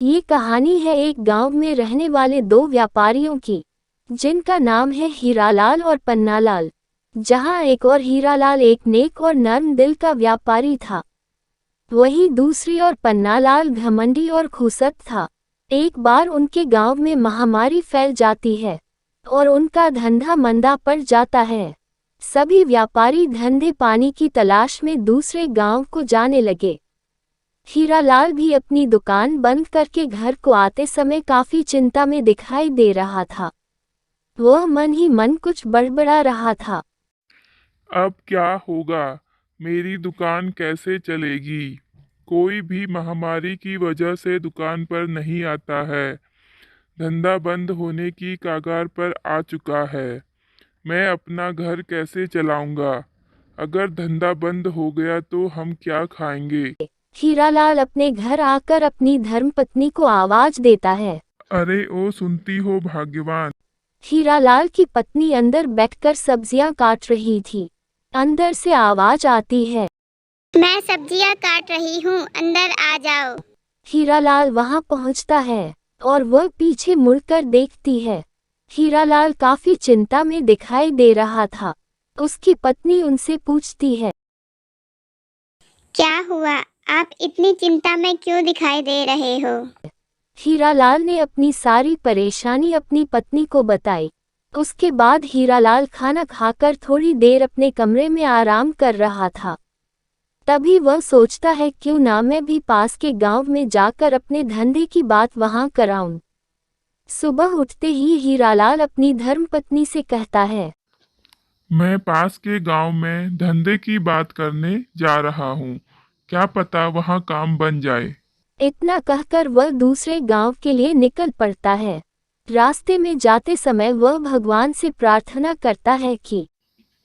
ये कहानी है एक गांव में रहने वाले दो व्यापारियों की, जिनका नाम है हीरालाल और पन्नालाल। जहां एक और हीरालाल एक नेक और नर्म दिल का व्यापारी था, वहीं दूसरी और पन्नालाल घमंडी और खुसत था। एक बार उनके गांव में महामारी फैल जाती है और उनका धंधा मंदा पड़ जाता है। सभी व्यापारी धंधे पानी की तलाश में दूसरे गांव को जाने लगे। हीरालाल भी अपनी दुकान बंद करके घर को आते समय काफी चिंता में दिखाई दे रहा था। वह मन ही मन कुछ बड़बड़ा रहा था। अब क्या होगा? मेरी दुकान कैसे चलेगी? कोई भी महामारी की वजह से दुकान पर नहीं आता है। धंधा बंद होने की कगार पर आ चुका है। मैं अपना घर कैसे चलाऊंगा? अगर धंधा बंद हो गया तो हम क्या खाएंगे? हीरालाल अपने घर आकर अपनी धर्मपत्नी को आवाज देता है। अरे ओ सुनती हो भाग्यवान? हीरालाल की पत्नी अंदर बैठकर सब्जियां काट रही थी। अंदर से आवाज आती है, मैं सब्जियां काट रही हूँ, अंदर आ जाओ। हीरालाल वहां पहुंचता है और वह पीछे मुड़कर देखती है। हीरालाल काफी चिंता में दिखाई दे रहा था। उसकी पत्नी उनसे पूछती है, क्या हुआ? आप इतनी चिंता में क्यों दिखाई दे रहे हो? हीरालाल ने अपनी सारी परेशानी अपनी पत्नी को बताई। उसके बाद हीरालाल खाना खाकर थोड़ी देर अपने कमरे में आराम कर रहा था। तभी वह सोचता है क्यों ना मैं भी पास के गांव में जाकर अपने धंधे की बात वहां कराऊं। सुबह उठते ही हीरालाल अपनी धर्मपत्नी से कहता है, मैं पास के गांव में धंधे की बात करने जा रहा हूँ। क्या पता वहाँ काम बन जाए। इतना कहकर वह दूसरे गांव के लिए निकल पड़ता है। रास्ते में जाते समय वह भगवान से प्रार्थना करता है कि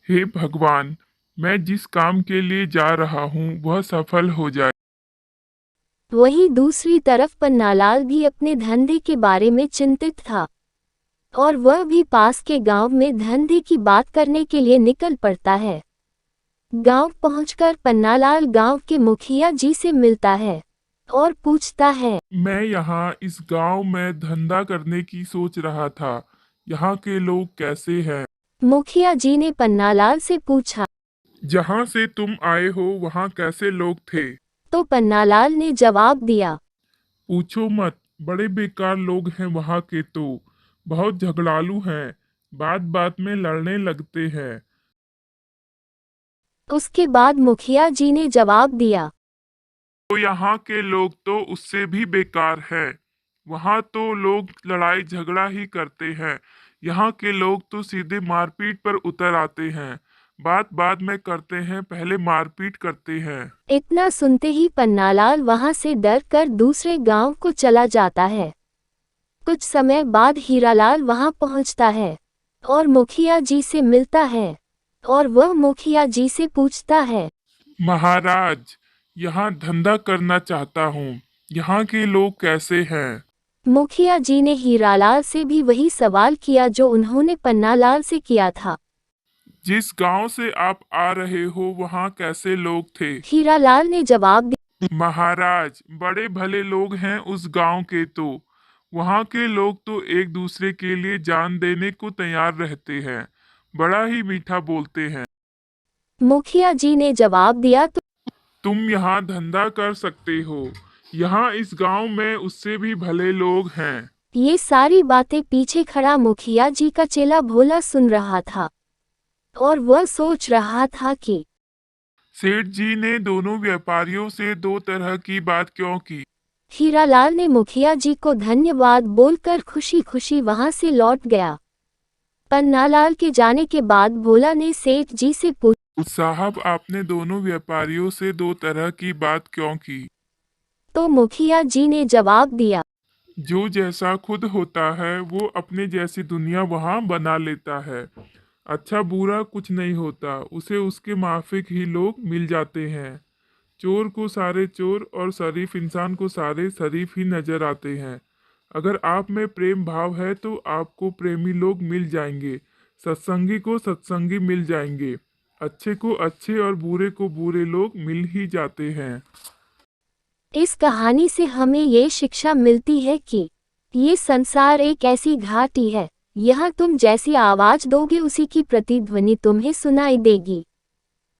हे भगवान, मैं जिस काम के लिए जा रहा हूँ वह सफल हो जाए। वहीं दूसरी तरफ पन्नालाल भी अपने धंधे के बारे में चिंतित था और वह भी पास के गांव में धंधे की बात करने के लिए निकल पड़ता है। गांव पहुंचकर पन्नालाल गांव के मुखिया जी से मिलता है और पूछता है, मैं यहाँ इस गांव में धंधा करने की सोच रहा था। यहाँ के लोग कैसे हैं? मुखिया जी ने पन्नालाल से पूछा। जहाँ से तुम आए हो वहाँ कैसे लोग थे? तो पन्नालाल ने जवाब दिया, पूछो मत, बड़े बेकार लोग हैं वहाँ के तो। बहुत झगड़ालू हैं, बात बात में लड़ने लगते हैं। उसके बाद मुखिया जी ने जवाब दिया, तो यहाँ के लोग तो उससे भी बेकार है। वहाँ तो लोग लड़ाई झगड़ा ही करते हैं। यहाँ के लोग तो सीधे मारपीट पर उतर आते हैं। बात बाद में करते हैं, पहले मारपीट करते हैं। इतना सुनते ही पन्नालाल वहां से डर कर दूसरे गांव को चला जाता है। कुछ समय बाद हीरालाल वहां पहुंचता है और मुखिया जी से मिलता है और वह मुखिया जी से पूछता है, महाराज, यहाँ धंधा करना चाहता हूँ। यहाँ के लोग कैसे हैं? मुखिया जी ने हीरालाल से भी वही सवाल किया जो उन्होंने पन्नालाल से किया था। जिस गांव से आप आ रहे हो वहाँ कैसे लोग थे? हीरालाल ने जवाब दिया, महाराज, बड़े भले लोग हैं उस गांव के तो। वहाँ के लोग तो एक दूसरे के लिए जान देने को तैयार रहते हैं। बड़ा ही मीठा बोलते हैं। मुखिया जी ने जवाब दिया, तो तुम यहाँ धंधा कर सकते हो। यहाँ इस गांव में उससे भी भले लोग हैं। ये सारी बातें पीछे खड़ा मुखिया जी का चेला भोला सुन रहा था और वह सोच रहा था कि सेठ जी ने दोनों व्यापारियों से दो तरह की बात क्यों की? हीरालाल ने मुखिया जी को धन्यवाद बोलकर खुशी खुशी वहां से लौट गया। पन्नालाल के जाने के बाद भोला ने सेठ जी से पूछा, साहब, आपने दोनों व्यापारियों से दो तरह की बात क्यों की? तो मुखिया जी ने जवाब दिया, जो जैसा खुद होता है वो अपने जैसी दुनिया वहाँ बना लेता है। अच्छा बुरा कुछ नहीं होता, उसे उसके माफिक ही लोग मिल जाते हैं। चोर को सारे चोर और शरीफ इंसान को सारे शरीफ ही नजर आते हैं। अगर आप में प्रेम भाव है तो आपको प्रेमी लोग मिल जाएंगे। सत्संगी को सत्संगी मिल जाएंगे। अच्छे को अच्छे और बुरे को बुरे लोग मिल ही जाते हैं। इस कहानी से हमें ये शिक्षा मिलती है कि ये संसार एक ऐसी घाटी है, यहाँ तुम जैसी आवाज दोगे उसी की प्रतिध्वनि तुम्हें सुनाई देगी।